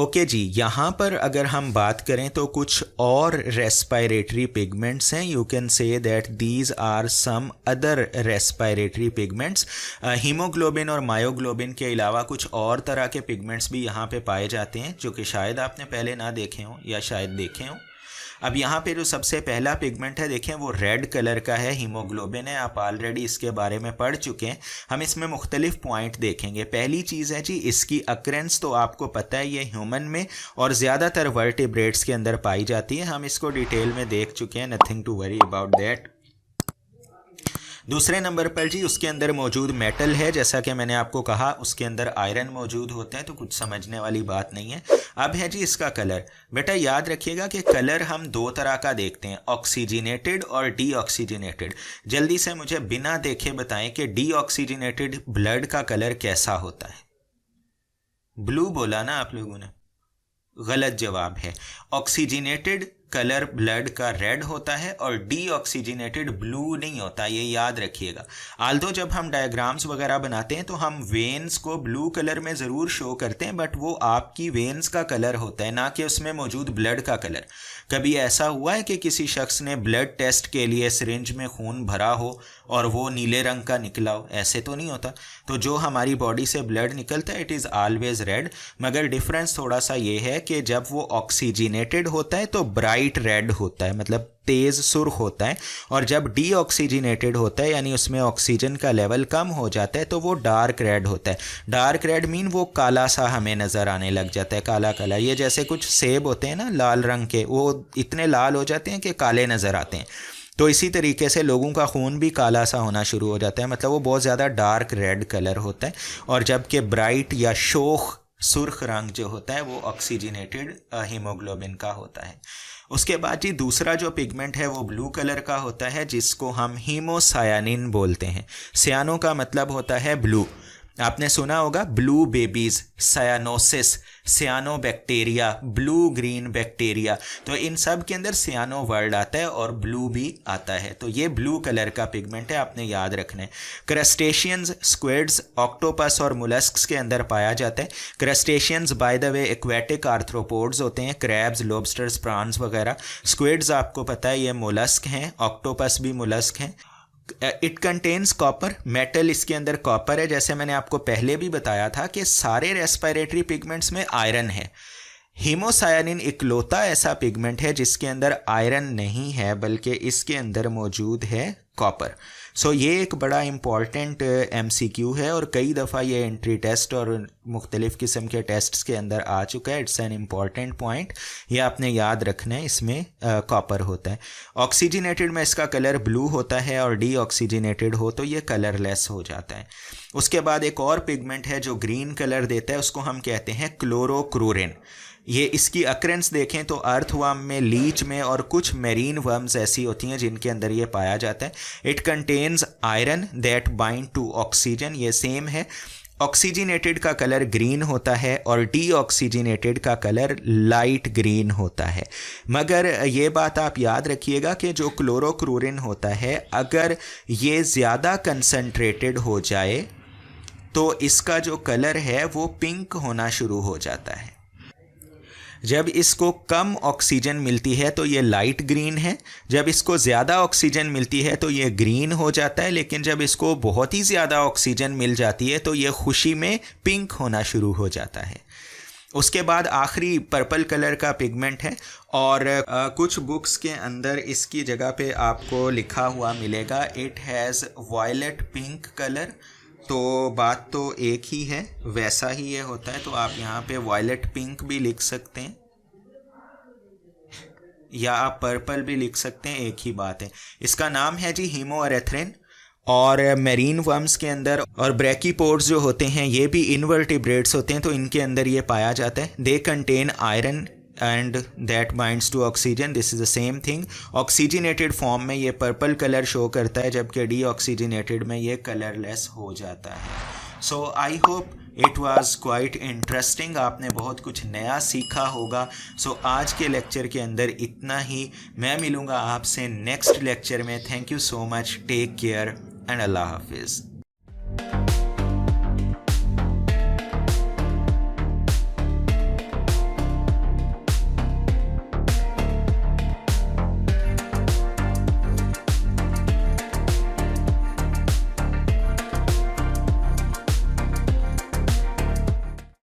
Okay जी, यहाँ पर अगर हम बात करें तो कुछ और रेस्पिरेटरी पिगमेंट्स हैं। You can say that these are some other respiratory pigments. Haemoglobin और मायोग्लोबिन के अलावा कुछ और तरह के पिगमेंट्स भी यहाँ पे पाए जाते हैं जो कि शायद आपने पहले ना देखे हों या शायद देखे हों। अब यहाँ पे जो सबसे पहला पिगमेंट है देखें वो रेड कलर का है, हीमोग्लोबिन है। आप ऑलरेडी इसके बारे में पढ़ चुके हैं। हम इसमें मुख्तलिफ पॉइंट देखेंगे। पहली चीज़ है जी इसकी अक्रेंस, तो आपको पता है ये ह्यूमन में और ज़्यादातर वर्टिब्रेट्स के अंदर पाई जाती है। हम इसको डिटेल में देख चुके हैं, nothing to worry about that. दूसरे नंबर पर जी उसके अंदर मौजूद मेटल है, जैसा कि मैंने आपको कहा उसके अंदर आयरन मौजूद होते हैं, तो कुछ समझने वाली बात नहीं है। अब है जी इसका कलर। बेटा याद रखिएगा कि कलर हम दो तरह का देखते हैं, ऑक्सीजनेटेड और डीऑक्सीजनेटेड। जल्दी से मुझे बिना देखे बताएं कि डीऑक्सीजनेटेड ब्लड का कलर कैसा होता है। ब्लू बोला ना आप लोगों ने, गलत जवाब है। ऑक्सीजनेटेड कलर ब्लड का रेड होता है और डीऑक्सीजनेटेड ब्लू नहीं होता, ये याद रखिएगा। आल्दो जब हम डायग्राम्स वगैरह बनाते हैं तो हम वेन्स को ब्लू कलर में ज़रूर शो करते हैं, बट वो आपकी वेन्स का कलर होता है, ना कि उसमें मौजूद ब्लड का कलर। कभी ऐसा हुआ है कि किसी शख्स ने ब्लड टेस्ट के लिए सिरिंज में खून भरा हो और वो नीले रंग का निकला हो? ऐसे तो नहीं होता। तो जो हमारी बॉडी से ब्लड निकलता है इट इज़ ऑलवेज रेड, मगर डिफरेंस थोड़ा सा ये है कि जब वो ऑक्सीजनेटेड होता है तो ब्राइट रेड होता है, मतलब तेज़ सुर्ख होता है, और जब डीऑक्सीजनेटेड होता है यानी उसमें ऑक्सीजन का लेवल कम हो जाता है तो वो डार्क रेड होता है। डार्क रेड मीन वो काला सा हमें नज़र आने लग जाता है, काला काला। ये जैसे कुछ सेब होते हैं ना लाल रंग के, वो इतने लाल हो जाते हैं कि काले नज़र आते हैं। तो इसी तरीके से लोगों का खून भी काला सा होना शुरू हो जाता है, मतलब वो बहुत ज़्यादा डार्क रेड कलर होता है। और जबकि ब्राइट या शोख सुर्ख रंग जो होता है वो ऑक्सीजनेटेड हीमोग्लोबिन का होता है। उसके बाद जी दूसरा जो पिगमेंट है वो ब्लू कलर का होता है, जिसको हम हीमोसायानिन बोलते हैं। सियानो का मतलब होता है ब्लू। आपने सुना होगा blue babies, cyanosis, cyanobacteria, blue green bacteria, तो इन सब के अंदर सियानो वर्ड आता है और ब्लू भी आता है। तो ये ब्लू कलर का पिगमेंट है, आपने याद रखना है। क्रस्टेशियंस, स्क्विड्स, ऑक्टोपस और मोलस्क्स के अंदर पाया जाता है। Crustaceans by the way aquatic arthropods होते हैं, क्रैब्स, लॉबस्टर्स, प्रॉन्स वगैरह। स्क्विड्स आपको पता है ये मोलस्क हैं, ऑक्टोपस भी मोलस्क हैं। इट कंटेन्स कॉपर, मेटल इसके अंदर कॉपर है। जैसे मैंने आपको पहले भी बताया था कि सारे रेस्पिरेटरी पिगमेंट्स में आयरन है। हीमोसायानिन इकलौता ऐसा पिगमेंट है जिसके अंदर आयरन नहीं है, बल्कि इसके अंदर मौजूद है कॉपर। सो ये एक बड़ा इम्पॉर्टेंट MCQ है और कई दफ़ा ये एंट्री टेस्ट और मुख्तलिफ़ किस्म के टेस्ट्स के अंदर आ चुका है। इट्स एन इम्पॉर्टेंट पॉइंट, ये आपने याद रखना है। इसमें कॉपर होता है। ऑक्सीजनेटेड में इसका कलर ब्लू होता है और डीऑक्सीजनेटेड हो तो ये कलरलेस हो जाता है। उसके बाद एक और पिगमेंट है जो ग्रीन कलर देता है, उसको हम कहते हैं क्लोरोक्लोरिन। ये इसकी अक्रेंस देखें तो अर्थवर्म में, लीच में और कुछ मेरीन वर्म्स ऐसी होती हैं जिनके अंदर ये पाया जाता है। It contains iron that bind to oxygen, ये सेम है। ऑक्सीजनेटेड का कलर ग्रीन होता है और डीऑक्सीजनेटेड का कलर लाइट ग्रीन होता है। मगर ये बात आप याद रखिएगा कि जो क्लोरोक्लोरिन होता है अगर ये ज़्यादा कंसनट्रेटेड हो जाए तो इसका जो कलर है वो पिंक होना शुरू हो जाता है। जब इसको कम ऑक्सीजन मिलती है तो ये लाइट ग्रीन है, जब इसको ज़्यादा ऑक्सीजन मिलती है तो ये ग्रीन हो जाता है, लेकिन जब इसको बहुत ही ज़्यादा ऑक्सीजन मिल जाती है तो ये खुशी में पिंक होना शुरू हो जाता है। उसके बाद आखिरी पर्पल कलर का पिगमेंट है और कुछ बुक्स के अंदर इसकी जगह पे आपको लिखा हुआ मिलेगा it has violet pink colour. तो बात तो एक ही है, वैसा ही ये होता है। तो आप यहाँ पे वायलेट पिंक भी लिख सकते हैं या आप पर्पल भी लिख सकते हैं, एक ही बात है। इसका नाम है जी हीमोएरेथ्रिन। और मेरीन वर्म्स के अंदर और ब्रैकीपोड्स जो होते हैं ये भी इनवर्टिब्रेट्स होते हैं, तो इनके अंदर ये पाया जाता है। They contain iron and that binds to oxygen, this is the same thing। Oxygenated form में ये पर्पल कलर शो करता है, जबकि डीऑक्सीजनेटेड में ये कलरलेस हो जाता है। So I hope it was quite interesting, आपने बहुत कुछ नया सीखा होगा। सो आज के लेक्चर के अंदर इतना ही। मैं मिलूँगा आपसे नेक्स्ट लेक्चर में। Thank you so much, take care and अल्लाह हाफिज़।